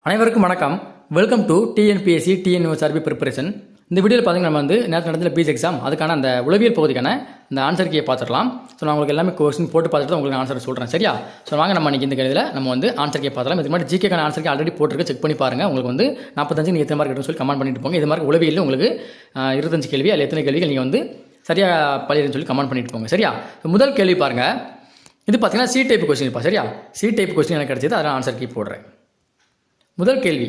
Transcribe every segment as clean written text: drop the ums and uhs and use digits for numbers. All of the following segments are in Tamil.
அனைவருக்கும் வணக்கம். Welcome to TNPSC TNUSRB preparation. இந்த வீடியோவில் பார்த்தீங்கன்னா நம்ம நேற்று நடந்த பிஜி எக்ஸாம் அதுக்கான அந்த உளவியல் பகுதிக்கான இந்த ஆன்சர் கீயை பார்த்துடலாம். ஸோ நான் உங்களுக்கு எல்லாமே கொஸ்டின் போட்டு பார்த்துட்டு உங்களுக்கு ஆன்சர் சொல்கிறேன், சரியா? ஸோ வாங்க நம்ம இன்றைக்கி இந்த கடையில் நம்ம ஆன்சர் கீயை பார்த்துலாம். இது மாதிரி ஜிகேக்கான ஆன்சர் கீ ஆல்ரெடி போட்டுருக்கு, செக் பண்ணி பாருங்கள். உங்களுக்கு 45 நீங்கள் எத்தனை மார்க் எடுத்து சொல்லி கமெண்ட் பண்ணிட்டு போங்க. இது மாதிரி உளவியல் உங்களுக்கு 25 கேள்வி அதில் எத்தனை கேள்விகள் நீங்கள் சரியாக பள்ளின்னு சொல்லி கமெண்ட் பண்ணிட்டு போங்க, சரியா? முதல் கேள்வி பாருங்கள். இது பார்த்தீங்கன்னா சி டைப் கொஸ்டின் இருப்பா, சரியா? சி டைப் கொஸ்டின் எனக்கு கிடச்சிது, அதில் ஆன்சர் கீ போடுறேன். முதல் கேள்வி,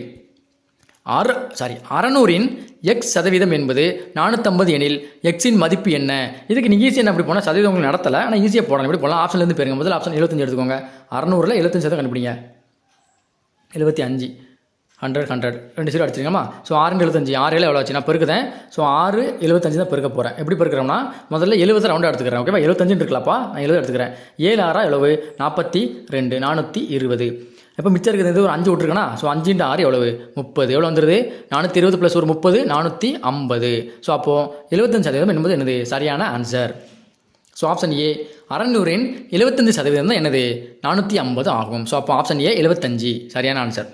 600இன் எக்ஸ் சதவீதம் என்பது 450 எனில் எக்ஸின் மதிப்பு என்ன? இதுக்கு நீங்கள் ஈஸியாக அப்படி போனால் சதவீதம் உங்களுக்கு நடத்தலை, ஆனால் ஈஸியாக போடலாம். எப்படி போடலாம்? ஆப்ஷன்லேருந்து போயிருங்க. முதல் ஆப்ஷன் 75 எடுத்துக்கோங்க. 600ல் 75% கண்டுபிடிங்க. 75 100 2 0 அடிச்சிருங்கம்மா. ஸோ 6 75 6 எவ்வளோ ஆச்சு? நான் பெருக்குதேன். ஸோ 6 75 தான் பெருக்க போகிறேன். எப்படி பெருக்கிறோம்னா முதல்ல 70 ரவுண்டாக எடுத்துக்கிறேன். ஓகேவா? 75 இருக்கலாப்பா, நான் 70 எடுத்துக்கிறேன். 7 6 எவ்வளவு? 42 420. இப்போ மிச்சம் இருக்குது ஒரு 5 விட்டுருக்கேன்னா, ஸோ 5 × 6 எவ்வளவு? 30. எவ்வளோ வந்துடுது? 420 + ஒரு 30 450. ஸோ அப்போது 75% என்பது என்னது? சரியான ஆன்சர். ஸோ ஆப்ஷன் ஏ 600இன் 75% தான் என்னது? 450 ஆகும். ஸோ அப்போ ஆப்ஷன் ஏ 75 சரியான ஆன்சர்.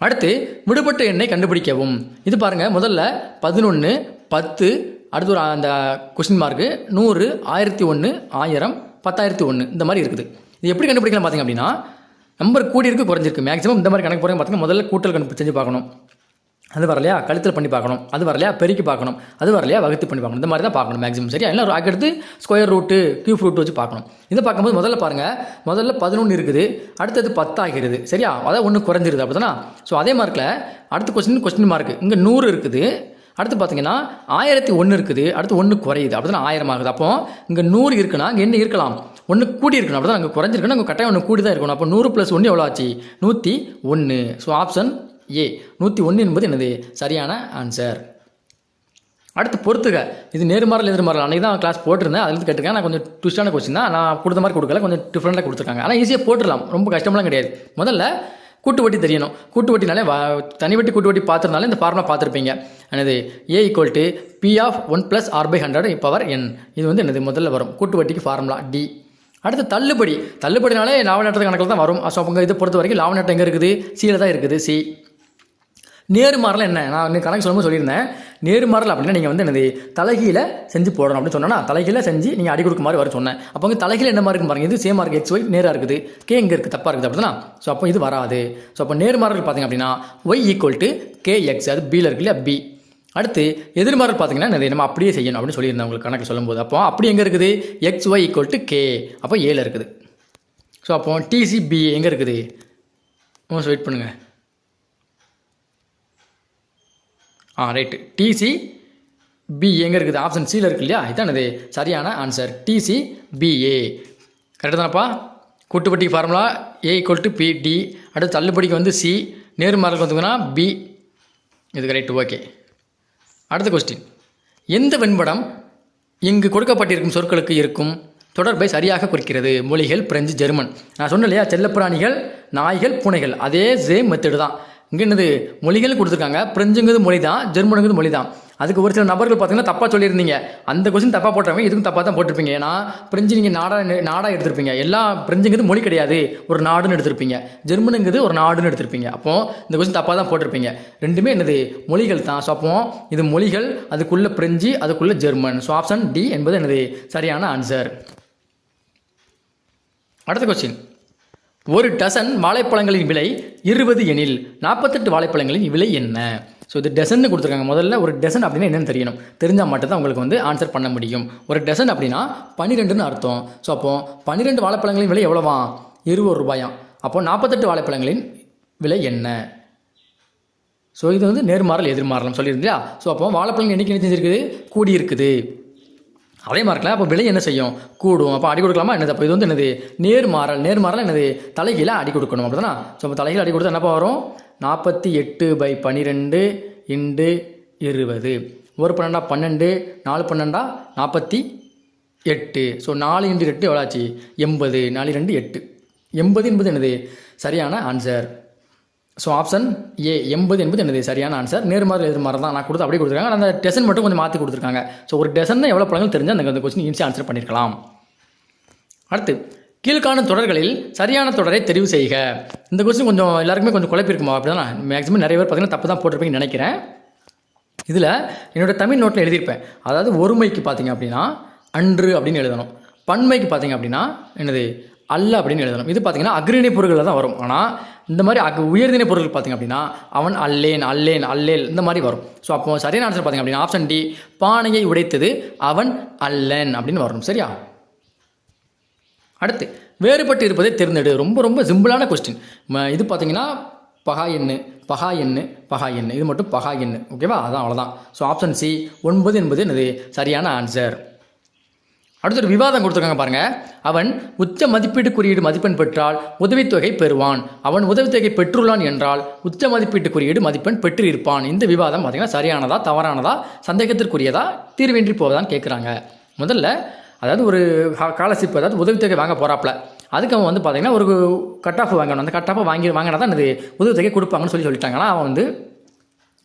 அடுத்து விடுபட்ட எண்ணை கண்டுபிடிக்கவும். இது பாருங்கள், முதல்ல 11 10, அடுத்து ஒரு அந்த கொஸ்டின் மார்க்கு 100 1001 1000 10001 இந்த மாதிரி இருக்குது. இது எப்படி கண்டுபிடிக்கலாம் பார்த்தீங்க அப்படின்னா, நம்பர் கூடி இருக்கு குறைஞ்சிருக்கு. மேக்ஸிமம் இந்த மாதிரி கணக்கு போகிறேன் பார்த்தீங்கன்னா முதல்ல கூட்டல் கணக்கு செஞ்சு பார்க்கணும். அது வரலையா கழித்தல் பண்ணி பார்க்கணும். அது வரலையா பெருக்கி பார்க்கணும். அது வரலையா வகுத்து பண்ணி பார்க்கணும். இந்த மாதிரி தான் பார்க்கணும் மேக்ஸிமம், சரியா? இல்லை அடுத்து ஸ்கொயர் ரூட்டு கியூப் ரூட் வச்சு பார்க்கணும். இதை பார்க்கும்போது முதல்ல பாருங்கள், முதல்ல 11 இருக்குது, அடுத்தது 10 ஆகிறது, சரியா? அதாவது 1 குறைஞ்சிருது, அப்படி தானே? ஸோ அதே மார்க்கில் அடுத்த கொஸ்டின் மார்க்கு இங்கே 100 இருக்குது, அடுத்து பார்த்தீங்கன்னா 1001 இருக்குது, அடுத்து 1 குறையுது, அப்படி தான் 1000 ஆகுது. அப்போ இங்கே 100 இருக்குன்னா இங்கே என்ன இருக்கலாம்? 1 கூடி இருக்கணும், அப்படி தான் அங்கே குறைஞ்சிருக்குன்னா அங்கே கட்டாயம் 1 கூடி தான் இருக்கணும். அப்போ 100 + 1 எவ்வளோ ஆச்சு? 101. ஸோ ஆப்ஷன் ஏ 101 என்பது என்னது? சரியான ஆன்சர். அடுத்து பொறுத்துக. இது நேர்மாறல் எதிர்மாறல் அன்றைக்கி தான் கிளாஸ் போட்டிருந்தேன், அதில் கேட்டிருக்கேன். நான் கொஞ்சம் ட்விஸ்டான கொஸ்டின் தான், நான் கொடுத்த மாதிரி கொடுக்கல, கொஞ்சம் டிஃப்ரெண்ட்டாக கொடுத்துருக்காங்க. ஆனால் ஈஸியாக போட்டுடலாம், ரொம்ப கஷ்டமெல்லாம் கிடையாது. முதல்ல கூட்டு வட்டி தெரியணும். கூட்டு வட்டினாலே தனி வட்டி கூட்டு வட்டி பார்த்துருந்தாலே இந்த ஃபார்முலா பார்த்துருப்பீங்க. என்னது? A = P of 1 + R/100 power n. இது என்னது? முதல்ல வரும் கூட்டு வட்டிக்கு ஃபார்முலா டி. அடுத்து தள்ளுபடினாலே லாப நட்ட கணக்கில் தான் வரும். ஸோ அவங்க இதை பொறுத்த வரைக்கும் லாப நட்டம் எங்கே இருக்குது? சியில் தான் இருக்குது, சி. நேர்மாறல் என்ன? நான் கணக்கு சொல்லும்போது சொல்லியிருந்தேன், நேர்மாறல் அப்படின்னா நீங்கள் என்னது? தலைகீழ செஞ்சு போடணும் அப்படின்னு சொன்னால் தலைகீழ செஞ்சு நீங்கள் அடி கொடுக்க மாதிரி வர சொன்னேன். அப்போ தலைகீழ என்ன மாதிரி இருக்கும் பாருங்கள், இது சேம் மார்க் XY நேராக இருக்குது, கே எங்கே இருக்குது தப்பாக இருக்குது, அப்படி தானே? ஸோ அப்போ இது வராது. ஸோ அப்போ நேர்மாறல் பார்த்தீங்க அப்படின்னா Y = KX, அது பியில் இருக்கு இல்லையா? பி. அடுத்து எதிர்மாறல் பார்த்தீங்கன்னா என்னது? நம்ம அப்படியே செய்யணும் அப்படின்னு சொல்லியிருந்தேன் உங்களுக்கு கணக்கு சொல்லும்போது. அப்போ அப்படி எங்கே இருக்குது? XY = K, அப்போ ஏல இருக்குது. ஸோ அப்போ TCB எங்கே இருக்குது? வெயிட் பண்ணுங்கள். ரைட்டு. TCB எங்கே இருக்குது? ஆப்ஷன் சியில் இருக்கு இல்லையா? இதான் இது சரியான ஆன்சர். TCBA கரெக்டு தானப்பா? கூட்டுப்பட்டிக்கு ஃபார்முலா A = PD. அடுத்து தள்ளுபடிக்கு C, நேர்மாறலுக்கு வந்துங்கன்னா B. இது கரெக்டு, ஓகே. அடுத்த கொஸ்டின், எந்த வெண்படம் இங்கு கொடுக்கப்பட்டிருக்கும் சொற்களுக்கு இருக்கும் தொடர்பை சரியாக குறிக்கிறது? மொழிகள் பிரெஞ்சு ஜெர்மன். நான் சொன்னேன் இல்லையா, செல்லப்பிராணிகள் நாய்கள் பூனைகள், அதே சேம் மெத்தடு தான். இங்கே என்னது? மொழிகள் கொடுத்துருக்காங்க. பிரெஞ்சுங்கிறது மொழி தான், ஜெர்மனுங்கிறது மொழி தான். அதுக்கு ஒரு சில நபர்கள் பார்த்தீங்கன்னா தப்பாக சொல்லியிருந்தீங்க. அந்த கொஸ்டின் தப்பாக போட்டவங்க இதுக்கும் தப்பாக தான் போட்டிருப்பீங்க. ஏன்னா பிரெஞ்சு நீங்கள் நாடாக எடுத்திருப்பீங்க. எல்லா பிரெஞ்சுங்கிறது மொழி கிடையாது, ஒரு நாடுன்னு எடுத்திருப்பீங்க. ஜெர்மனுங்கிறது ஒரு நாடுன்னு எடுத்திருப்பீங்க. அப்போது இந்த கொஸ்டின் தப்பாக தான் போட்டிருப்பீங்க. ரெண்டுமே என்னது? மொழிகள் தான். ஸோ அப்போ இது மொழிகள், அதுக்குள்ளே பிரெஞ்சு, அதுக்குள்ளே ஜெர்மன். ஸோ ஆப்ஷன் டி என்பது என்னது? சரியான ஆன்சர். அடுத்த கொஸ்டின், ஒரு டசன் வாழைப்பழங்களின் விலை 20 எனில் 48 வாழைப்பழங்களின் விலை என்ன? ஸோ இது டசன்னு கொடுத்துருக்காங்க. முதல்ல ஒரு டசன் அப்படின்னா என்னென்னு தெரியணும். தெரிஞ்சால் மட்டும் தான் உங்களுக்கு ஆன்சர் பண்ண முடியும். ஒரு டசன் அப்படின்னா 12ன்னு அர்த்தம். ஸோ அப்போது 12 வாழைப்பழங்களின் விலை எவ்வளோவா? 20 ரூபாயாம். அப்போது 48 வாழைப்பழங்களின் விலை என்ன? ஸோ இது நேர்மாறல் எதிர்மாறல் சொல்லியிருந்தியா? ஸோ அப்போ வாழைப்பழங்கள் எண்ணிக்கை என்ன செஞ்சுருக்குது? கூடி இருக்குது. அதே மார்க்கில் அப்போ விலை என்ன செய்யும்? கூடும். அப்போ அடி கொடுக்கலாமா என்னது? அப்போ இது என்னது? நேர்மாறல். நேர்மாறல் என்னது? தலைகீழ அடி கொடுக்கணும், அப்படி தானே? ஸோ அப்போ தலைகீழ அடி கொடுத்தா என்னப்பா வரும்? 48/12 × 20. ஒரு 12 12, 4 12 48. ஸோ 4 × 8 எவ்வளோ ஆச்சு? 80. 4 2 8. 80 என்பது என்னது? சரியான ஆன்சர். ஸோ ஆப்ஷன் ஏ 80 என்பது என்னது? சரியான ஆன்சர். நேர்மாறல் எதிர்மாறல் தான் நான் கொடுத்து அப்படியே கொடுத்துருக்காங்க. அந்த டெசன் மட்டும் கொஞ்சம் மாற்றி கொடுத்துருக்காங்க. ஸோ ஒரு டெசன் எவ்வளோ பழங்கள் தெரிஞ்சால் அந்த கொஸ்டின் ஈஸியாக ஆன்சர் பண்ணியிருக்கலாம். அடுத்து கீழ்காணும் தொடர்களில் சரியான தொடரை தெரிவு செய்க. இந்த கொஸ்டின் கொஞ்சம் எல்லாருக்குமே கொஞ்சம் குழப்பிருக்குமா? அப்படி தான் மேக்ஸிமம் நிறைய பேர் பார்த்தீங்கன்னா தப்பு தான் போட்டிருப்பீங்கன்னு நினைக்கிறேன். இதில் என்னோடய தமிழ் நோட்டில் எழுதியிருப்பேன். அதாவது ஒருமைக்கு பார்த்தீங்க அப்படின்னா அன்று அப்படின்னு எழுதணும். பன்மைக்கு பார்த்தீங்க அப்படின்னா என்னது அல்ல அப்படின்னு எழுதணும். இது பார்த்தீங்கன்னா அக்ரிணை பொருள்களில் தான் வரும். ஆனால் இந்த மாதிரி உயர்திணை பொருட்கள் பார்த்தீங்க அப்படின்னா அவன் அல்லேன் அல்லேன் அல்லேல் இந்த மாதிரி வரும். ஸோ அப்போ சரியான ஆன்சர் பார்த்தீங்க அப்படின்னா ஆப்ஷன் டி, பானையை உடைத்தது அவன் அல்லன் அப்படின்னு வரணும். சரியா? அடுத்து வேறுபட்டு இருப்பதை தேர்ந்தெடு. ரொம்ப ரொம்ப சிம்பிளான கொஸ்டின். இது பார்த்தீங்கன்னா பகா எண்ணு பகா எண்ணு பகா எண்ணு, இது மட்டும் பகா எண்ணு. ஓகேவா? அதான் அவ்வளோதான். ஸோ ஆப்ஷன் சி 9 என்பது என்னது சரியான ஆன்சர். அடுத்த ஒரு விவாதம் கொடுத்துருக்காங்க பாருங்கள். அவன் உச்ச மதிப்பீட்டு குறியீடு மதிப்பெண் பெற்றால் உதவித்தொகை பெறுவான். அவன் உதவித்தொகை பெற்றுள்ளான் என்றால் உச்ச மதிப்பீட்டு குறியீடு மதிப்பெண் பெற்று இருப்பான். இந்த விவாதம் பார்த்தீங்கன்னா சரியானதா தவறானதா சந்தேகத்திற்குரியதா தீர்வின்றி போவதான்னு கேட்குறாங்க. முதல்ல அதாவது ஒரு ஸ்காலர்ஷிப் அதாவது உதவித்தொகை வாங்க போகிறாப்புல, அதுக்கு அவன் வந்து பார்த்தீங்கன்னா ஒரு கட் ஆஃப் வாங்கணும். அந்த கட் ஆஃபை வாங்கினா தான் அது உதவித்தொகை கொடுப்பாங்கன்னு சொல்லிட்டாங்க. ஆனால் அவன் வந்து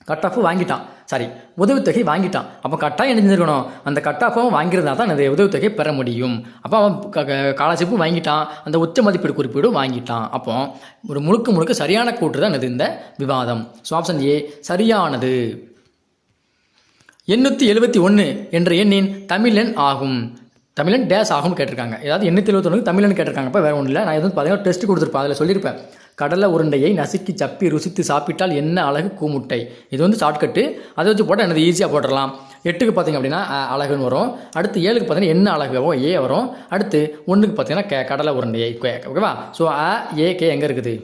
கட் ஆஃப் வாங்கிட்டான், சாரி உதவித்தொகை வாங்கிட்டான். அப்போ கட்டாயம் என்ன செஞ்சுருக்கணும்? அந்த கட் ஆஃபும் வாங்கியிருந்தா தான் அந்த உதவித்தொகை பெற முடியும். அப்போ அவன் ஸ்காலர்ஷிப்பும் வாங்கிட்டான், அந்த உச்ச மதிப்பீடு குறிப்பீடும் வாங்கிட்டான். அப்போ ஒரு முழுக்க சரியான கூற்று தான் இந்த விவாதம். ஸோ ஆப்ஷன் ஏ சரியானது. 871 என்ற எண்ணின் தமிழன் ஆகும். தமிழன் டேஸ் ஆகும்னு கேட்டிருக்காங்க. ஏதாவது 871 தமிழன் கேட்டிருக்காங்க. இப்போ வேறு ஒன்றும் இல்லை. நான் எதுவும் பார்த்தீங்கன்னா டெஸ்ட் கொடுத்துருப்பேன். அதில் சொல்லியிருப்பேன், கடலை உருண்டையை நசுக்கி சப்பி ருசித்து சாப்பிட்டால் என்ன அழகு கூமுட்டை. இது வந்து ஷார்ட்கட்டு. அதை வச்சு போட்டால் எனக்கு ஈஸியாக போட்டுடலாம். 8க்கு பார்த்தீங்க அப்படின்னா அழகுன்னு வரும். அடுத்து 7க்கு பார்த்தீங்கன்னா என்ன அழகு ஏ வரும். அடுத்து 1க்கு பார்த்தீங்கன்னா கடலை உருண்டையை ஓகேவா? ஸோ ஏ கே எங்கே இருக்குது?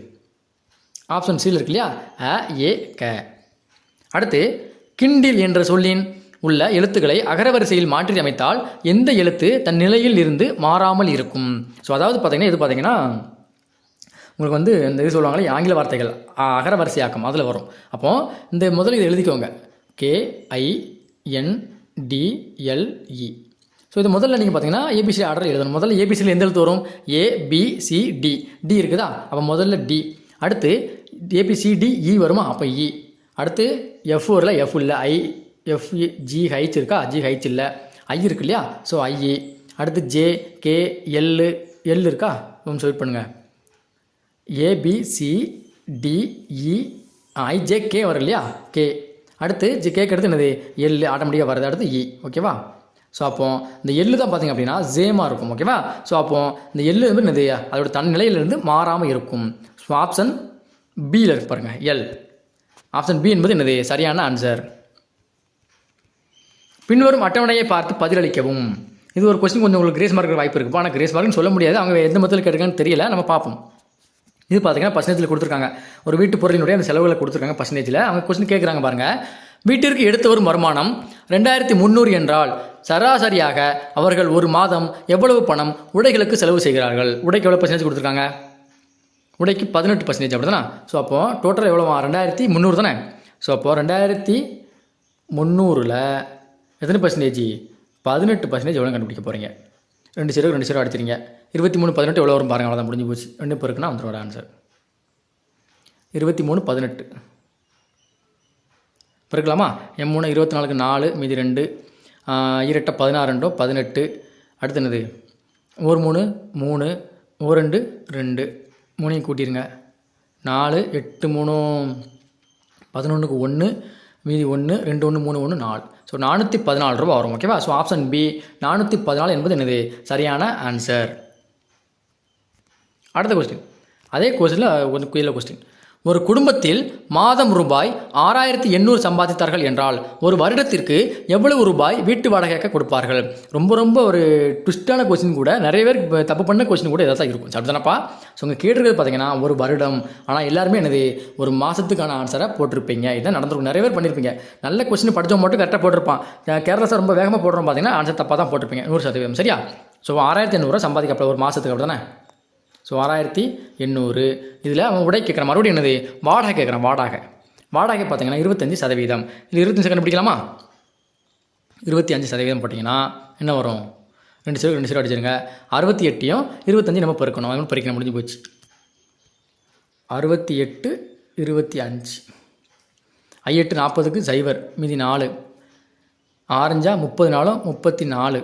ஆப்ஷன் சியில் இருக்கு இல்லையா? ஏ க. அடுத்து கிண்டில் என்ற சொல்லின் உள்ள எழுத்துக்களை அகரவரிசையில் மாற்றி அமைத்தால் எந்த எழுத்து தன் நிலையில் இருந்து மாறாமல் இருக்கும்? ஸோ அதாவது பார்த்தீங்கன்னா இது பார்த்தீங்கன்னா உங்களுக்கு வந்து இந்த இது சொல்லுவாங்களே ஆங்கில வார்த்தைகள் அகரவரிசையாக்கம் அதில் வரும். அப்போது இந்த முதல்ல இதை எழுதிக்கோங்க, KINDLE. ஸோ இது முதல்ல நீங்கள் பார்த்தீங்கன்னா ஏபிசி ஆர்டர் எழுதணும். முதல்ல ஏபிசியில் எந்த எழுத்து வரும்? ABCD. டி இருக்குதா? அப்போ முதல்ல டி. அடுத்து ABCDE வருமா? அப்போ இ. அடுத்து எஃப் வரல, எஃப் இல்லை, GH இருக்கா? GH இல்லை, ஐ இருக்கு இல்லையா? So I. அடுத்து JKL இருக்கா? கொஞ்சம் வெயிட் பண்ணுங்கள். ABCDE IJK வரும் இல்லையா? கே. அடுத்து கேக்கு அடுத்து என்னது? எல் ஆட்டோமேட்டிக்காக வருது. அடுத்து இ. ஓகேவா? ஸோ அப்போ இந்த எள்ளு தான் பார்த்தீங்க அப்படின்னா சேமாக இருக்கும். ஓகேவா? ஸோ அப்போ இந்த எள்ளு வந்து என்னது அதோட தன் நிலையிலிருந்து மாறாமல் இருக்கும். ஸோ ஆப்ஷன் பியில் இருக்கு பாருங்கள், எல். ஆப்ஷன் பி என்பது என்னது சரியான ஆன்சர். பின்வரும் அட்டவணையை பார்த்து பதிலளிக்கவும். இது ஒரு கொஸ்டின் கொஞ்சம் உங்களுக்கு கிரேஸ் மார்க் வாய்ப்பு இருக்குது. ஆனால் கிரேஸ் மார்க்னு சொல்ல முடியாது, அவங்க எந்த மதத்தில் கேட்டிருக்காங்கன்னு தெரியல, நம்ம பார்ப்போம். இது பார்த்தீங்கன்னா பர்சன்டேஜில் கொடுத்துருக்காங்க. ஒரு வீட்டு பொருளினுடைய அந்த செலவுகளை கொடுத்துருக்காங்க பர்சன்டேஜில். அவங்க கொஸ்டின் கேட்குறாங்க பாருங்கள். வீட்டிற்கு எடுத்து வரும் வருமானம் 2300 என்றால் சராசரியாக அவர்கள் ஒரு மாதம் எவ்வளவு பணம் உடைகளுக்கு செலவு செய்கிறார்கள்? உடைக்கு எவ்வளோ பர்சன்டேஜ் கொடுத்துருக்காங்க? உடைக்கு 18% அப்படி தானே? ஸோ அப்போது டோட்டல் எவ்வளோ? 2300 தானே? ஸோ அப்போது 2300ல் எத்தனை பர்சன்டேஜ்? 18% எவ்வளோ கண்டுபிடிக்க போகிறீங்க? 2 அடிச்சிருங்க. 23 18 எவ்வளோ வரும் பாருங்கள். அவ்வளோதான், முடிஞ்சு போச்சு. 2 பேருக்குன்னா வந்துடும் ஒரு ஆன்சர். 23 18 பிறக்கலாமா? M3 24க்கு 4 மீதி 2 2 16 18. அடுத்து என்னது? 1 3 3 1 2 2 3 கூட்டிடுங்க. 4 8 3 11க்கு 1 மீதி 1 2 1 3 1 4. ஸோ 414 ரூபா வரும். ஓகேவா? ஸோ ஆப்ஷன் பி 414 என்பது என்னது சரியான ஆன்சர். அடுத்த கொஸ்டின், அதே கொஸ்டினில் கொஞ்சம் குயில கொஸ்டின். ஒரு குடும்பத்தில் மாதம் ரூபாய் 6800 சம்பாதித்தார்கள் என்றால் ஒரு வருடத்திற்கு எவ்வளவு ரூபாய் வீட்டு வாடகையாக கொடுப்பார்கள்? ரொம்ப ரொம்ப ஒரு ட்விஸ்டான கொஸ்டின் கூட, நிறைய பேர் தப்பு பண்ண கொஸ்டின் கூட இதாக தான் இருக்கும். அப்படிதானப்பா? ஸோ உங்கள் கேட்டுருக்கிறது பார்த்தீங்கன்னா ஒரு வருடம், ஆனால் எல்லாருமே என்னது ஒரு மாதத்துக்கான ஆன்சரை போட்டிருப்பீங்க. இதான் நடந்திருக்கும், நிறைய பேர் பண்ணியிருப்பீங்க. நல்ல கொஸ்டின் படித்தவங்க மட்டும் கரெக்டாக போட்டிருப்பான். கேர்லெஸ்ஸாக ரொம்ப வேகமாக போடுறோம் பார்த்தீங்கன்னா ஆன்சர் தப்பாக தான் போட்டிருப்பீங்க 100%. சரியா? ஸோ 6800 சம்பாதிக்கப்பட ஒரு மாதத்துக்கு அப்படி தானே? ஸோ 6800. இதில் அவன் உடை கேட்குறான், மறுபடியும் என்னது வாடகை கேட்குறான். வாடகை பார்த்தீங்கன்னா 25%. இது 25 கண்டுபிடிக்கலாமா? 25% போட்டிங்கன்னா என்ன வரும்? 2 அடிச்சிருங்க. 68யும் 25 நம்ம பெருக்கணும். அது பறிக்கணும், முடிஞ்சு போச்சு. 68 25 8 40க்கு 0 மீதி 4 ஆரஞ்சா 30 34 34.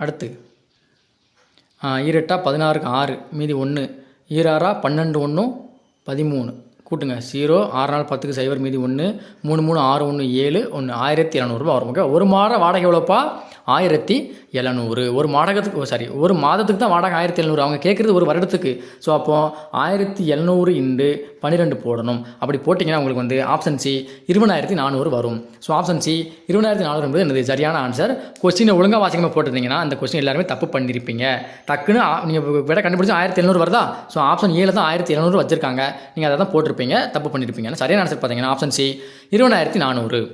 அடுத்து 2 16க்கு 6 மீதி 1 2 12 1 13 கூட்டுங்க 0 6 4 10க்கு 0 மீதி 1 3 3 6 1 7 1 1700 வரும். ஓகே, ஒரு மாத வாடகை எவ்வளோப்பா? 1700. ஒரு மாதத்துக்கு ஒரு மாதத்துக்கு தான் வாடகை 1700. அவங்க கேட்குறது ஒரு வருடத்துக்கு. ஸோ அப்போது 1700 × 12 போடணும். அப்படி போட்டிங்கன்னா உங்களுக்கு வந்து ஆப்ஷன் சி 20400 வரும். ஸோ ஆப்ஷன் சி 20400 என்பது என்னது சரியான ஆன்சர். கொஸ்டினை ஒழுங்காக வாசிக்காமல் போட்டிருந்தீங்கன்னா அந்த கொஸ்டின் எல்லாருமே தப்பு பண்ணியிருப்பீங்க. டக்குன்னு நீங்கள் விட கண்டுபிடிச்சி 1700 வருதா? ஸோ ஆப்ஷன் ஏல தான் 1700 வச்சுருக்காங்க. நீங்கள் அதை தான் போட்டிருப்பீங்க, தப்பு பண்ணியிருப்பீங்க. சரியான ஆன்சர் பார்த்தீங்கன்னா ஆப்ஷன் சி 20400.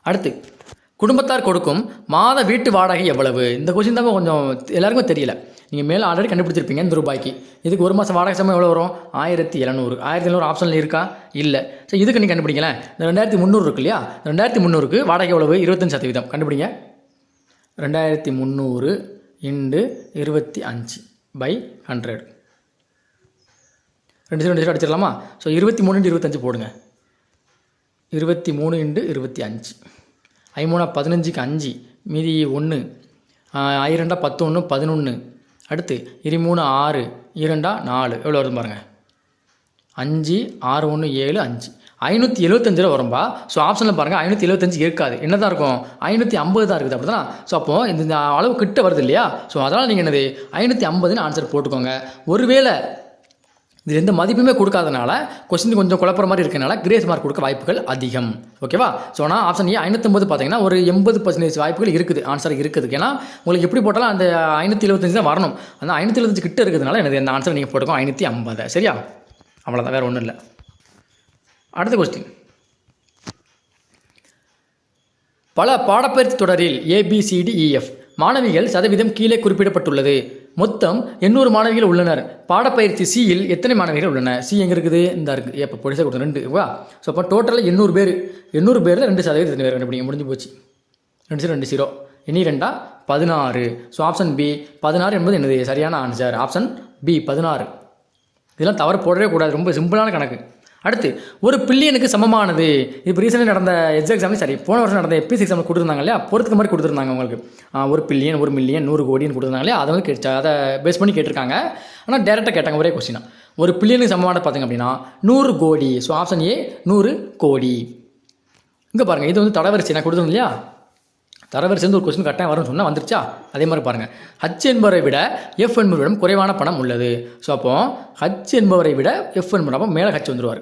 அடுத்து, குடும்பத்தார் கொடுக்கும் மாத வீட்டு வாடகை எவ்வளவு? இந்த கொஸ்டின் தான் கொஞ்சம் எல்லாருக்கும் தெரியல. நீங்கள் மேலே ஆல்ரெடி கண்டுபிடிச்சிருப்பீங்க இந்த ரூபாய்க்கு. இதுக்கு ஒரு மாதம் வாடகை சம்பளம் எவ்வளோ வரும்? 1700. 1700 ஆப்ஷனில் இருக்கா? இல்லை. ஸோ இதுக்கு நீங்கள் கண்டுபிடிங்களேன். இந்த 2300 இருக்கு இல்லையா? 2300க்கு வாடகை எவ்வளவு? 25% கண்டுபிடிங்க. 2300 × 25/100. 2 அடிச்சிடலாமா? ஸோ 23 × 25 போடுங்க. 23 × 25. 5 15க்கு 5 மீதி 1 2 10 1 11. அடுத்து 23 6 2 4 எவ்வளோ வருது பாருங்கள். 5 6 1 7 5 575 வரும்பா. ஸோ ஆப்ஷனில் பாருங்கள் 575 இருக்காது. என்ன தான் இருக்கும்? 550 தான் இருக்குது. அப்படி தானே? ஸோ அப்போது இந்த அளவு கிட்ட வருது இல்லையா? ஸோ அதனால் நீங்கள் என்னது 550ன்னு ஆன்சர் போட்டுக்கோங்க. ஒருவேளை இது எந்த மதிப்புமே கொடுக்காதனால கொஸ்டின் கொஞ்சம் குழப்பற மாதிரி இருக்கனால கிரேஸ் மார்க் கொடுக்க வாய்ப்புகள் அதிகம். ஓகேவா? ஸோ ஆனால் ஆப்ஷன் ஏ 550 பார்த்தீங்கன்னா ஒரு 80% வாய்ப்புகள் இருக்குது, ஆன்சர் இருக்குது. ஏன்னா உங்களுக்கு எப்படி போட்டாலும் அந்த 575 தான் வரணும். அந்த 575 கிட்ட இருக்கிறதுனால எனக்கு அந்த ஆன்சர் நீங்கள் போட்டுக்கோங்க 550. சரியா? அவ்வளோதான், வேறு ஒன்றும் இல்லை. அடுத்த கொஸ்டின், பல பாடப்பயிற்சி தொடரில் ABCDEF மாணவிகள் சதவீதம் கீழே குறிப்பிடப்பட்டுள்ளது. மொத்தம் 800 மாணவிகள் உள்ளனர். பாடப்பயிற்சி சியில் எத்தனை மாணவிகள் உள்ளன? சி எங்கே இருக்குது? இந்த இருக்குது. எப்போ பொடிசாக கொடுத்தோம் 2 வா. ஸோ அப்போ டோட்டலாக 800 பேர். 800 பேரில் 2% பேர் கண்டுபிடிங்க. முடிஞ்சு போச்சு. 2 0 இனி 2 16. ஸோ ஆப்ஷன் பி 16 என்பது என்னது சரியான ஆன்சர். Option B 16. இதெல்லாம் தவறு போடவே கூடாது, ரொம்ப சிம்பிளான கணக்கு. அடுத்து, ஒரு பில்லியனுக்கு சமமானது. இப்போ ரீசெண்டாக நடந்த எக்ஸாம்லேயும் போன வருஷம் நடந்த எபிஎஸ்சி எக்ஸாம் கொடுத்துருந்தாங்க இல்லையா? பொறுத்துக்கு மாதிரி கொடுத்துருந்தாங்க உங்களுக்கு. 1 பில்லியன் 1 மில்லியன் 100 கோடின்னு கொடுத்துருந்தாங்க இல்லையா? அதை வந்து அதை பேஸ் பண்ணி கேட்டிருக்காங்க. ஆனால் டேரெக்டாக கேட்டாங்க ஒரே கொஸ்டினா. ஒரு பில்லியனுக்கு சமமானது பார்த்திங்க அப்படின்னா 100 கோடி. ஸோ ஆப்ஷன் ஏ 100 கோடி. இங்கே பாருங்கள், இது வந்து தடவரிசை நான் கொடுத்துருந்தேன் இல்லையா? தரவரிசை ஒரு கொஸ்டின் கட்டாயம் வரும்னு சொன்னால் வந்துருச்சா? அதே மாதிரி பாருங்கள், ஹச் என்பவரை விட எஃப் என்பவரிடம் குறைவான பணம் உள்ளது. ஸோ அப்போது ஹச் என்பவரை விட எஃப் என்பவர், அப்போ மேலே ஹச் வந்துடுவார்,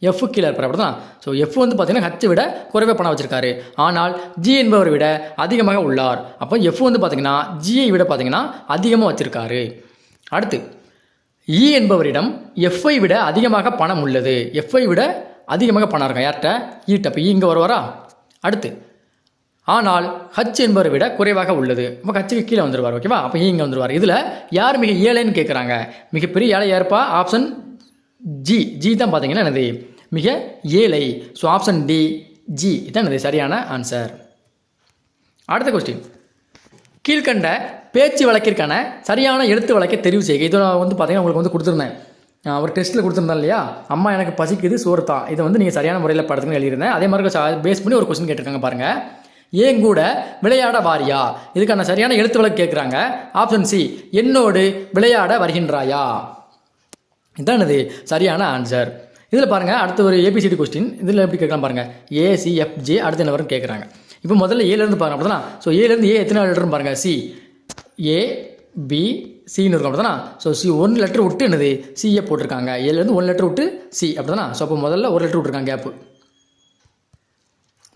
எஃப் கீழே இருப்பார். அப்படி தான். ஸோ எஃப் வந்து பார்த்தீங்கன்னா ஹச்சை விட குறைவாக பணம் வச்சிருக்காரு. ஆனால் ஜி என்பவரை விட அதிகமாக உள்ளார். அப்போ எஃப் வந்து பார்த்தீங்கன்னா ஜியை விட பார்த்தீங்கன்னா அதிகமாக வச்சிருக்காரு. அடுத்து, இ என்பவரிடம் எஃப்ஐ விட அதிகமாக பணம் உள்ளது. எஃப்ஐ விட அதிகமாக பணம் இருக்கா யார்கிட்ட? ஈட்ட. அப்போ இங்கே வருவாரா? அடுத்து, ஆனால் ஹச் என்பவரை விட குறைவாக உள்ளது. அப்போ ஹச்சுக்கு கீழே வந்துடுவார். ஓகேவா? அப்போ இங்கே வந்துடுவார். இதில் யார் மிக ஏழைன்னு கேட்குறாங்க. மிகப்பெரிய ஏழை யாருப்பா? Option G. ஜி தான் பார்த்தீங்கன்னா என்னது மிக ஏழை. ஸோ ஆப்ஷன் டி ஜி இதான் என்னது சரியான ஆன்சர். அடுத்த கொஸ்டின், கீழ்கண்ட பேச்சு வழக்கிற்கான சரியான எழுத்து வழக்கை தெரிவு செய்க. இதை வந்து பார்த்தீங்கன்னா உங்களுக்கு வந்து கொடுத்துருந்தேன், ஒரு டெஸ்ட்டில் கொடுத்துருந்தேன் இல்லையா? அம்மா எனக்கு பசிக்குது சோறு தான். இதை வந்து நீங்கள் சரியான முறையில் படத்துக்கு எழுதியிருந்தேன். அதே மாதிரி பேஸ் பண்ணி ஒரு கொஸ்டின் கேட்டிருக்காங்க பாருங்கள். ஏன் கூட விளையாட வாரியா? இதுக்கான சரியான எழுத்து வழக்கு கேட்குறாங்க. ஆப்ஷன் சி என்னோடு விளையாட வருகின்றாயா? இதான் இது சரியான ஆன்சர். இதில் பாருங்கள், அடுத்து ஒரு ஏபிசிடி கொஸ்டின். இதில் எப்படி கேட்கலாம் பாருங்கள். ACFJ அடுத்து என்ன வரும் கேட்குறாங்க. இப்போ முதல்ல ஏலேருந்து பாருங்கள். அப்படி தானே? ஸோ ஏலேருந்து எத்தனை லெட்டர்னு பாருங்கள். சி ABCன்னு இருக்கும். அப்படி தானே? ஸோ சி 1 லெட்டர் விட்டு என்னது சிஏ போட்டிருக்காங்க. ஏலேருந்து 1 லெட்டர் விட்டு சி. அப்படி தானே? ஸோ அப்போ முதல்ல 1 லெட்டர் விட்டுருக்காங்க, கேப்பு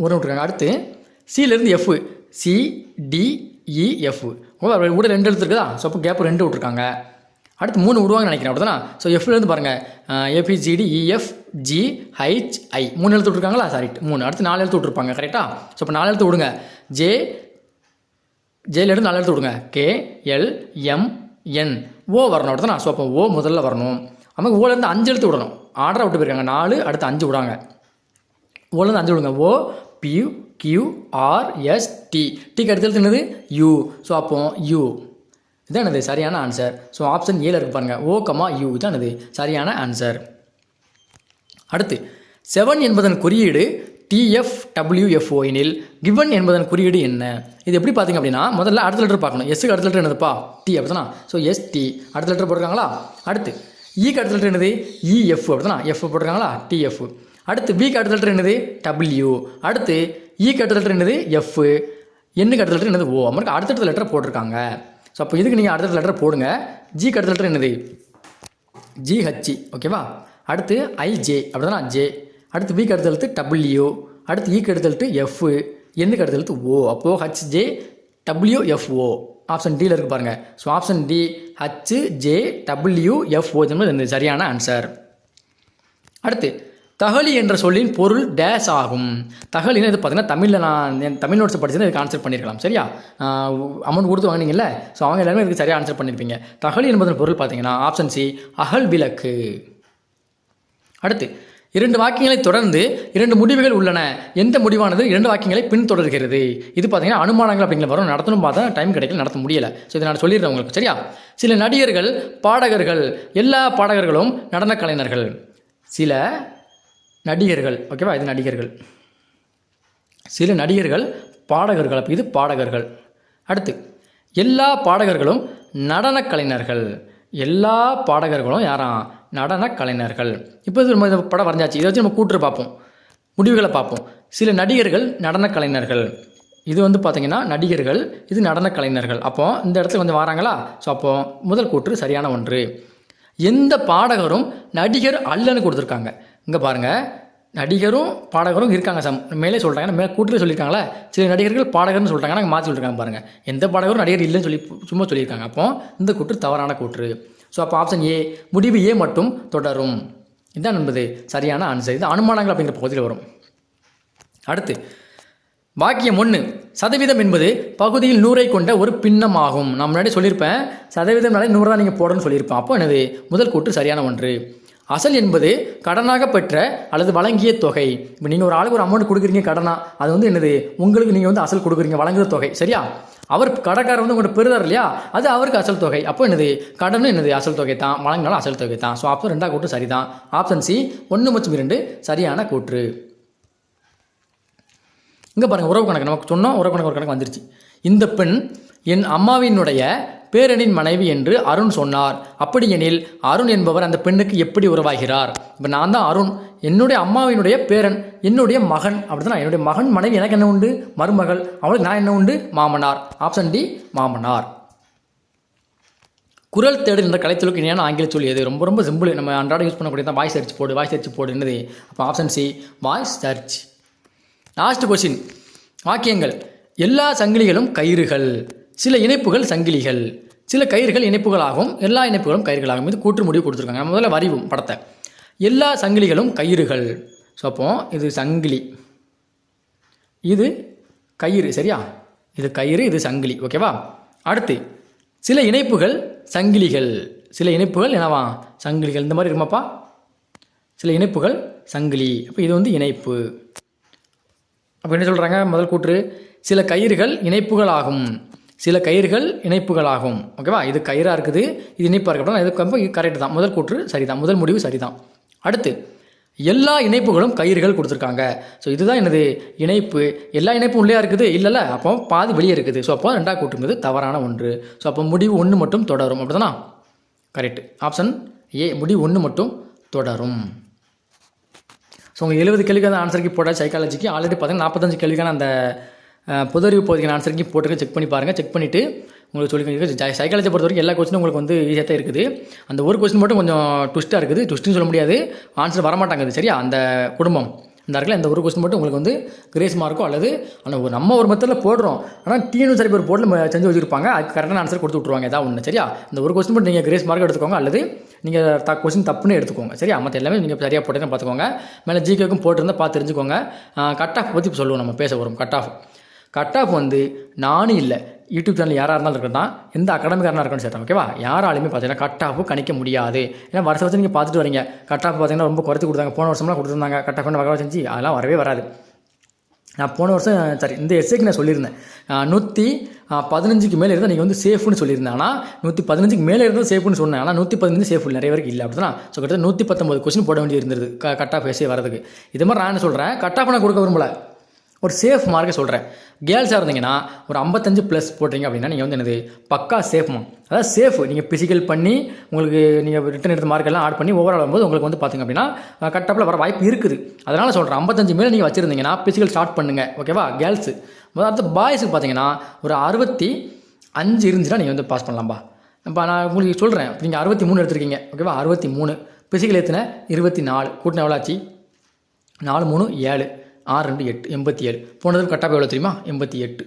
1 விட்டுருக்காங்க. அடுத்து சியிலேருந்து எஃப் CDEF கூட 2 எழுத்து இருக்குதா? ஸோ அப்போ கேப்பு 2 விட்டுருக்காங்க. அடுத்து 3 விடுவாங்கன்னு நினைக்கிறேன். அப்படி தானே? ஸோ எஃப்லேருந்து பாருங்கள் ABCDEFGHI 3 எழுத்து விட்டுருக்காங்களா? சாரி 3. அடுத்து 4 எழுத்து விட்டுருப்பாங்க. கரெக்டாக? ஸோ இப்போ 4 எழுத்து விடுங்க. ஜேலேருந்து 4 எழுத்து விடுங்க. KLMN ஓ வரணும். அப்படி தானே? ஸோ அப்போ ஓ முதல்ல வரணும். நமக்கு ஓலேருந்து 5 எழுத்து விடணும். ஆர்டராக விட்டு போயிருக்காங்க. 4 அடுத்து 5 விடாங்க. ஓலேருந்து 5 விடுங்க. OPQRST டிக்கு அடுத்து எழுத்து என்னது U. ஸோ அப்போ U இதான் என்னது சரியான ஆன்சர். ஸோ ஆப்ஷன் ஏல இருக்கு பாருங்கள். OU இதான் என்னது சரியான ஆன்சர். அடுத்து, 7 என்பதன் குறியீடு TFWFO எனில் கிவன் என்பதன் குறியீடு என்ன? இது எப்படி பார்த்தீங்க அப்படின்னா முதல்ல அடுத்த லெட்டர் பார்க்கணும். எஸ்ஸுக்கு அடுத்த லெட்டர் என்னதுப்பா? டி அப்படிதானா? ஸோ ST அடுத்த லெட்டர் போட்டிருக்காங்களா? அடுத்து ஈக்கு அடுத்த லெட்டர் என்னது? EF அப்படிதானா? எஃப் போட்டிருக்காங்களா? TF. அடுத்து பிக்கு அடுத்த லெட்டர் என்னது? W. அடுத்து ஈக்கு அடுத்த லெட்டர் என்னது? F. என்னுக்கு அடுத்த லெட்டர் என்னது? O. அவருக்கு அடுத்தடுத்த லெட்டர் போட்டிருக்காங்க. ஸோ அப்போ இதுக்கு நீங்கள் அடுத்த லெட்டர் போடுங்க. ஜிக்கு அடுத்த லெட்டர் என்னது? GH. ஓகேவா? அடுத்து IJ அப்படிதானா? J. அடுத்து பிக்கு அடுத்த எழுத்து W. அடுத்து ஈக்கு அடுத்த எழுத்து F. என்னுக்கு அடுத்த எழுத்து O. அப்போது HJWFO. ஆப்ஷன் டியில் இருக்கு பாருங்கள். ஸோ ஆப்ஷன் டி HJWFO என்பது சரியான ஆன்சர். அடுத்து தகழி என்ற சொல்லின் பொருள் டேஷ் ஆகும். தகழின்னு இது பார்த்தீங்கன்னா தமிழில் நான் தமிழ் நோட்ஸ் படிச்சது இதுக்கு ஆன்சர் பண்ணியிருக்கலாம். சரியா? அமௌண்ட் கொடுத்து வாங்கினீங்கல்ல, ஸோ அவங்க எல்லாருமே இதுக்கு சரியாக ஆன்சர் பண்ணியிருப்பீங்க. தகழி என்பதன் பொருள் பார்த்தீங்கன்னா ஆப்ஷன் சி அகல் விளக்கு. அடுத்து 2 வாக்கியங்களை தொடர்ந்து 2 முடிவுகள் உள்ளன. எந்த முடிவானது 2 வாக்கியங்களை பின்தொடர்கிறது? இது பார்த்தீங்கன்னா அனுமானங்கள் அப்படிங்கிற வரும். நடத்தணும் பார்த்தா டைம் கிடைக்கல, நடத்த முடியலை. ஸோ இதை நான் சொல்லிடுறேன் உங்களுக்கு. சரியா? சில நடிகர்கள் பாடகர்கள், எல்லா பாடகர்களும் நடன கலைஞர்கள். சில நடிகர்கள், ஓகேவா? இது நடிகர்கள். சில நடிகர்கள் பாடகர்கள், அப்போ இது பாடகர்கள். அடுத்து எல்லா பாடகர்களும் நடன கலைஞர்கள். எல்லா பாடகர்களும் யாராம்? நடன கலைஞர்கள். இப்போ இது நம்ம இந்த படம் வரைஞ்சாச்சு. இதை வச்சு நம்ம கூட்டுற பார்ப்போம், முடிவுகளை பார்ப்போம். சில நடிகர்கள் நடன கலைஞர்கள். இது வந்து பார்த்தீங்கன்னா நடிகர்கள், இது நடன கலைஞர்கள். அப்போ இந்த இடத்துல கொஞ்சம் வராங்களா? ஸோ அப்போ முதல் கூற்று சரியான ஒன்று. எந்த பாடகரும் நடிகர் அல்லன்னு கொடுத்துருக்காங்க. இங்கே பாருங்கள், நடிகரும் பாடகரும் இருக்காங்க. மேலே சொல்கிறாங்க, மேலே கூட்டில் சொல்லியிருக்காங்களே. சில நடிகர்கள் பாடகர்னு சொல்லிட்டாங்க, நாங்கள் மாற்றி சொல்லியிருக்காங்க பாருங்கள். எந்த பாடகரும் நடிகர் இல்லைன்னு சொல்லி சும்மா சொல்லியிருக்காங்க. அப்போ இந்த கூற்று தவறான கூற்று. ஸோ அப்போ ஆப்ஷன் ஏ, முடிவு ஏ மட்டும் தொடரும். இதுதான் என்பது சரியான ஆன்சர். இது அனுமானங்கள் அப்படிங்கிற பகுதியில் வரும். அடுத்து வாக்கியம் 1, சதவீதம் என்பது பகுதியில் 100ஐ கொண்ட ஒரு பின்னம் ஆகும். நான் முன்னாடி சொல்லியிருப்பேன், சதவீதம்னாலே 100 தான் நீங்கள் போடணும்னு சொல்லியிருப்பேன். அப்போ என்னது? முதல் கூற்று சரியான ஒன்று. அசல் என்பது கடனாக பெற்ற அல்லது வழங்கிய தொகை. இப்போ நீங்கள் ஒரு ஆளுக்கு ஒரு அமௌண்ட் கொடுக்குறீங்க கடனா, அது வந்து என்னது? உங்களுக்கு நீங்கள் வந்து அசல் கொடுக்குறீங்க, வழங்குற தொகை. சரியா? அவர் கடைக்காரர் வந்து உங்கள்கிட்ட பெறுதார் இல்லையா, அது அவருக்கு அசல் தொகை. அப்போ என்னது? கடன் என்னது? அசல் தொகை தான், வழங்கினாலும் அசல் தொகை தான். ஸோ அப்போ 2ஆம் கூற்று சரி தான். ஆப்ஷன் சி 1 மற்றும் 2 சரியான கூற்று. இங்கே பாருங்கள், உறவு கணக்கு நமக்கு சொன்னோம். உறவு கணக்கு ஒரு கணக்கு வந்துருச்சு. இந்த பெண் என் அம்மாவினுடைய பேரனின் மனைவி என்று அருண் சொன்னார். அப்படியெனில் அருண் என்பவர் அந்த பெண்ணுக்கு எப்படி உறவாகிறார்? இப்போ நான் தான் அருண், என்னுடைய அம்மாவினுடைய பேரன், என்னுடைய மகன். அப்படிதான், என்னுடைய மகன் மனைவி, எனக்கு என்ன உண்டு? மருமகள். அவளுக்கு நான் என்ன உண்டு? மாமனார். ஆப்ஷன் டி மாமனார். குரல் தேடல் என்ற கலைத்தொழுக்கு இணையான ஆங்கில சொல் எது? ரொம்ப ரொம்ப சிம்பிள், நம்ம அன்றாட யூஸ் பண்ணக்கூடிய தான். வாய்ஸ் சர்ச் போடு, வாய்ஸ் சர்ச் போடு என்னது? அப்போ option C voice search. Last question. வாக்கியங்கள். எல்லா சங்கிலிகளும் கயிறுகள், சில இணைப்புகள் சங்கிலிகள். சில கயிறுகள் இணைப்புகளாகும், எல்லா இணைப்புகளும் கயிறுகளாகும். இது கூற்று முடிவு கொடுத்துருக்காங்க. முதல்ல வரைவும் படத்தை. எல்லா சங்கிலிகளும் கயிறுகள். ஸோ அப்போ இது சங்கிலி, இது கயிறு. சரியா? இது கயிறு, இது சங்கிலி. ஓகேவா? அடுத்து சில இணைப்புகள் சங்கிலிகள். சில இணைப்புகள் என்னவா? சங்கிலிகள். இந்த மாதிரி இருக்குமாப்பா? சில இணைப்புகள் சங்கிலி. அப்போ இது வந்து இணைப்பு. அப்போ என்ன சொல்கிறாங்க? முதல் கூற்று சில கயிறுகள் இணைப்புகளாகும், சில கயிறுகள் இணைப்புகளாகும். ஓகேவா? இது கயிறாக இருக்குது, இது இணைப்பாக இருக்கட்டும். இதுக்கு கரெக்டு தான். முதல் கூற்று சரிதான், முதல் முடிவு சரிதான். அடுத்து எல்லா இணைப்புகளும் கயிறுகள் கொடுத்துருக்காங்க. ஸோ இதுதான் என்னது? இணைப்பு. எல்லா இணைப்பும் உள்ளே இருக்குது இல்லைல்ல, அப்போ பாதி வெளியே இருக்குது. ஸோ அப்போ 2ஆம் கூற்றுங்கிறது தவறான ஒன்று. ஸோ அப்போ முடிவு 1 மட்டும் தொடரும். அப்படி தானா? கரெக்ட். ஆப்ஷன் ஏ, முடிவு 1 மட்டும் தொடரும். ஸோ உங்களுக்கு 70 கேள்விக்கான ஆன்சருக்கு போட்ட சைக்காலஜிக்கு ஆல்ரெடி பார்த்தீங்கன்னா 45 கேள்விக்கான அந்த பொதறிவு பகுதிக்கான ஆன்சருக்கு போட்டுருக்கு. செக் பண்ணி பாருங்கள். செக் பண்ணிவிட்டு உங்களுக்கு சொல்லி சைக்காலஜி பொறுத்த வரைக்கும் எல்லா கொஸ்டினும் உங்களுக்கு வந்து ஈஸியாக தான் இருக்குது. அந்த ஒரு கொஸ்டின் மட்டும் கொஞ்சம் ட்விஸ்ட்டாக இருக்குது. ட்விஸ்ட்டுன்னு சொல்ல முடியாது, ஆன்சர் வரமாட்டாங்குது. சரியா? அந்த குடும்பம் இந்த இடத்துல இந்த ஒரு கொஸ்டின் மட்டும் உங்களுக்கு வந்து கிரேஸ் மார்க்கோ அல்லது ஆனால் நம்ம ஒரு மெத்தடில் போடுறோம், ஆனால் டிஎன்யூ சரி பேர் போட்டு நம்ம செஞ்சு வச்சுருப்பாங்க, அதுக்கு கரெக்டான ஆன்சர் கொடுத்து விட்ருவாங்க. ஏதாவது ஒன்று. சரியா? இந்த ஒரு கொஸ்டின் மட்டும் நீங்கள் கிரேஸ் மார்க் எடுத்துக்கோங்க, அல்லது நீங்கள் கொஸ்டின் தப்புன்னு எடுத்துக்கோங்க. சரியா? மற்ற எல்லாமே நீங்கள் சரியாக போட்டு பார்த்துக்கோங்க. மேலே ஜிகேக்கும் போட்டிருந்தால் பார்த்து தெரிஞ்சுக்கோங்க. கட் ஆஃப் பற்றி சொல்லுவோம், நம்ம பேச வரும். கட் ஆஃப் வந்து நானும் இல்லை, யூடியூப் சேனல் யாராக இருந்தாலும் இருக்கட்டும், எந்த அகாடமிக்காரனாக இருக்கணும் சேர்த்தோம். ஓகேவா? யாராலுமே பார்த்தீங்கன்னா கட் ஆஃப் கணிக்க முடியாது. ஏன்னா வருஷம் நீங்கள் பார்த்துட்டு வரீங்க, கட் ஆஃப் பார்த்தீங்கன்னா ரொம்ப குறைச்சி கொடுத்தாங்க. போன வருஷம்லாம் கொடுத்துருந்தாங்க, கட் ஆஃப் வகை செஞ்சு அதெல்லாம் வரவே வராது. நான் போன வருஷம் இந்த எஸ்ஏக்கு நான் சொல்லியிருந்தேன் 115க்கு மேலே இருந்தால் நீங்கள் வந்து சேஃப்னு சொல்லியிருந்தேன். ஆனால் 115க்கு மேலே இருந்தால் சேஃப்னு சொன்னேன். ஆனால் 115 சேஃப் இல்லை, நிறைய பேருக்கு இல்லை. அப்படி தான். ஸோ கிட்டத்தட்ட 119 கொஸ்டின் போட வேண்டி இருந்தது கட் ஆஃப் எஸ்ஏ வரதுக்கு. இது மாதிரி நான் என்ன சொல்கிறேன், கட் ஆஃப் நான் கொடுக்க விரும்பல, ஒரு சேஃப் மார்க்கை சொல்கிறேன். கேர்ள்ஸாக இருந்தீங்கன்னா ஒரு 55+ போட்டிங்க அப்படின்னா நீங்கள் வந்து என்னது பக்கா சேஃப்மா. அதாவது சேஃப் நீங்கள் பிசிக்கல் பண்ணி உங்களுக்கு நீங்கள் ரிட்டன் எடுத்த மார்க்கெல்லாம் ஆட் பண்ணி ஓவரால் வரும்போது உங்களுக்கு வந்து பார்த்திங்க அப்படின்னா கட்டாப்பில் வர வாய்ப்பு இருக்குது. அதனால் சொல்கிறேன் 55 மேலே நீங்கள் வச்சுருந்தீங்கன்னா பிசிக்கல் ஸ்டார்ட் பண்ணுங்கள். ஓகேவா? கேர்ள்ஸு. அடுத்த பாய்ஸுக்கு பார்த்தீங்கன்னா ஒரு 65 இருந்துச்சுன்னா நீங்கள் வந்து பாஸ் பண்ணலாம்பா. இப்போ நான் உங்களுக்கு சொல்கிறேன், இப்போ நீங்கள் 63 எடுத்துருக்கீங்க. ஓகேவா? 63 பிசிக்கல் ஏற்றின 24 கூட்டின எவ்வளோ ஆச்சு? 4 3 7 6 2 8 87. போனது கட்டாப் எவ்வளோ தெரியுமா? 88.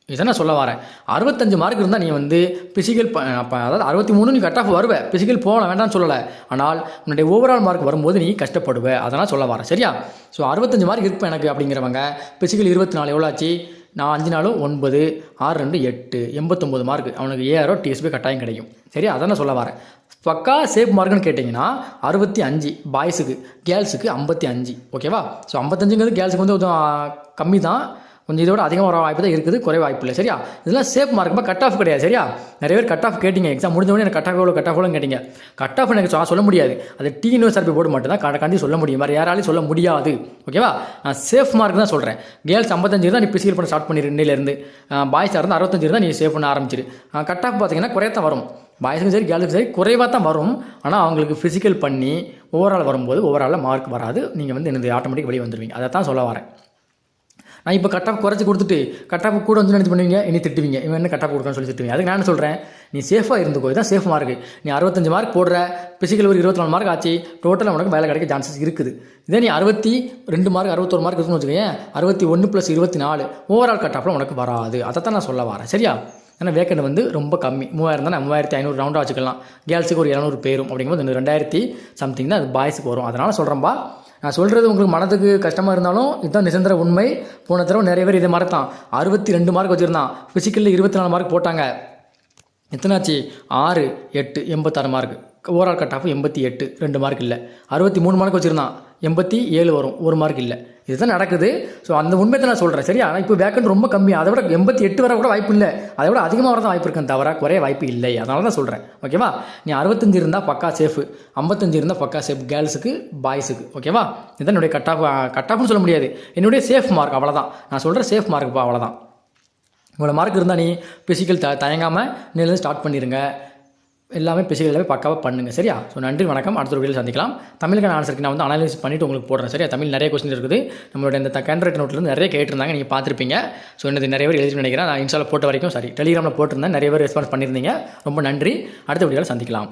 இதை நான் சொல்ல வரேன். 65 மார்க் இருந்தால் நீ வந்து பிசிக்கல் அதாவது 63 நீ கட் ஆஃப் வருவே, பிசிக்கல் போகலாம் வேண்டாம்னு சொல்லலை. ஆனால் உன்னுடைய ஓவரால் மார்க் வரும்போது நீ கஷ்டப்படுவே, அதெல்லாம் சொல்ல வரேன். சரியா? ஸோ 65 மார்க் இருப்பேன் எனக்கு அப்படிங்கிறவங்க பிசிக்கல் 24 எவ்வளோ ஆச்சு? நான் 5 4 9 6 2 8 89 மார்க். அவனுக்கு ஏஆரோ டிஎஸ்பி கட்டாயம் கிடைக்கும். சரியா? அதான் நான் சொல்ல வரேன். பக்கா சேஃப் மார்க்குன்னு கேட்டிங்கன்னா 65 பாய்ஸுக்கு, கேர்ள்ஸுக்கு 55. ஓகேவா? ஸோ 55ங்கிறது கேர்ள்ஸுக்கு வந்து கொஞ்சம் கம்மி தான், கொஞ்சம் இதோட அதிகமாக வர வாய்ப்பு தான் இருக்குது, குறை வாய்ப்பு இல்லை. சரியா? இதெல்லாம் சேஃப் மார்க்குமா, கட் ஆஃப் கிடையாது. சரியா? நிறைய பேர் கட் ஆஃப் கேட்டிங்க, எக்ஸாம் முடிஞ்சவொடனே எனக்கு கட் ஆஃப் எவ்வளோ கேட்டிங்க. கட் ஆஃப் எனக்கு சொல்ல முடியாது, அது TNSRB போர்டு மட்டும் தான் கண்டி சொல்ல முடியும், வேறு யாராலையும் சொல்ல முடியாது. ஓகேவா? நான் சேஃப் மார்க் தான் சொல்கிறேன். கேர்ள்ஸ் 55 தான் நீ பிசிக்கல் பண்ண ஸ்டார்ட் பண்ணிடு இன்னிலேருந்து. பாய்ஸாக இருந்தால் 65 தான் நீ சேவ் பண்ண ஆரம்பிச்சிரு. கட் ஆஃப் பார்த்தீங்கன்னா குறையத்தான் வரும், பாய்ஸுக்கும் சரி கேர்ள்ஸுக்கும் சரி குறைவாக தான் வரும். ஆனால் அவங்களுக்கு ஃபிசிக்கல் பண்ணி ஓவரால் வரும்போது ஓவராலில் மார்க் வராது, நீங்கள் வந்து என்னது ஆட்டோமேட்டிக் வெளியே வந்துடுவீங்க. அதை தான் சொல்ல வரேன். நான் இப்போ கட் ஆஃப் குறைச்சி கொடுத்துட்டு கட் ஆஃப் கூட வந்து நினச்சி பண்ணுவீங்க, இனி திட்டுவீங்க, இவன் என்ன கட் ஆஃப் கொடுக்கணும்னு சொல்லி திட்டுவீங்க. அதுக்கு நான் சொல்கிறேன், நீ சேஃபாக இருந்துக்கோ, இதுதான் சேஃப் மார்க்கு. நீ 65 மார்க் போடுற, பிசிக்கல் ஒரு 24 மார்க் ஆச்சு, டோட்டலாக உனக்கு வேலை கிடைக்க சான்சஸ் இருக்குது. இதே நீ 62 மார்க் 61 மார்க் இருக்குன்னு வச்சுக்கோங்க, 61 + 24 ஓவரால் கட் ஆஃபில் உனக்கு வராது. அதை தான் நான் சொல்ல வரேன். சரியா? ஏன்னா வேக்கண்ட் வந்து ரொம்ப கம்மி, 3000 தான், 3500 ரவுண்டாக வச்சுக்கலாம். கேர்ள்ஸுக்கு ஒரு 700 பேரும் அப்படிங்கும்போது 2000 சம்திங் தான் அது பாய்ஸுக்கு வரும். அதனால் சொல்கிறேன்பா, நான் சொல்கிறது உங்களுக்கு மனதுக்கு கஷ்டமாக இருந்தாலும் இதுதான் நிசந்திர உண்மை. போன தடவை நிறைய பேர் இதே மாதிரி தான் 62 மார்க் வச்சுருந்தான், ஃபிசிக்கலில் 24 மார்க் போட்டாங்க. எத்தனாச்சு? 6 8 86 mark. Overall cut off 88, 2 mark இல்லை. 63 மார்க் வச்சுருந்தான், 87 வரும், 1 மார்க் இல்லை. இதுதான் நடக்குது. ஸோ அந்த உண்மையை நான் சொல்கிறேன். சரியா? ஆனால் இப்போ வேக்கண்ட் ரொம்ப கம்மி, அதை விட 88 வர கூட வாய்ப்பு இல்லை, அதை விட அதிகமாக வர தான் வாய்ப்பு இருக்குன்னு தவிர குறைய வாய்ப்பு இல்லை. அதனால தான் சொல்கிறேன். ஓகேவா? நீ 65 இருந்தால் பக்கா சேஃபு, 55 இருந்தால் பக்கா சேஃப் கேர்ள்ஸுக்கு பாய்ஸுக்கு. ஓகேவா? இதுதான் என்னுடைய கட் ஆஃப்னு சொல்ல முடியாது, என்னுடைய சேஃப் மார்க். அவ்வளோதான் நான் சொல்கிற சேஃப் மார்க்குப்பா, அவ்வளோதான். இவ்வளோ மார்க் இருந்தால் நீ பிசிக்கல் தயங்காமல் நிலையிலேருந்து ஸ்டார்ட் பண்ணிடுங்க. எல்லாமே பிசிக்கல் எல்லாமே பக்காவாக பண்ணுங்கள். சரியா? ஸோ நன்றி, வணக்கம். அடுத்த ஒரு வீடியோவில் சந்திக்கலாம். தமிழுக்கான ஆன்சருக்கு நான் வந்து அனலைஸ் பண்ணிவிட்டு உங்களுக்கு போடுறேன். சரியா? தமிழ் நிறைய கொஸ்டின் இருக்குது, நம்மளோட இந்த கேண்டரேட் நோட்லேருந்து நிறைய கேட்டிருந்தாங்க, நீங்கள் பார்த்துருப்பீங்க. ஸோ என்னது நிறைய பேர் எழுதி நினைக்கிறேன், நான் இன்ஸ்டாவில் போட்ட வரைக்கும் டெலிகிராமில் போட்டிருந்தேன், நிறைய பேர் ரெஸ்பான்ஸ் பண்ணியிருந்தீங்க. ரொம்ப நன்றி. அடுத்த வீடியோவில் சந்திக்கலாம்.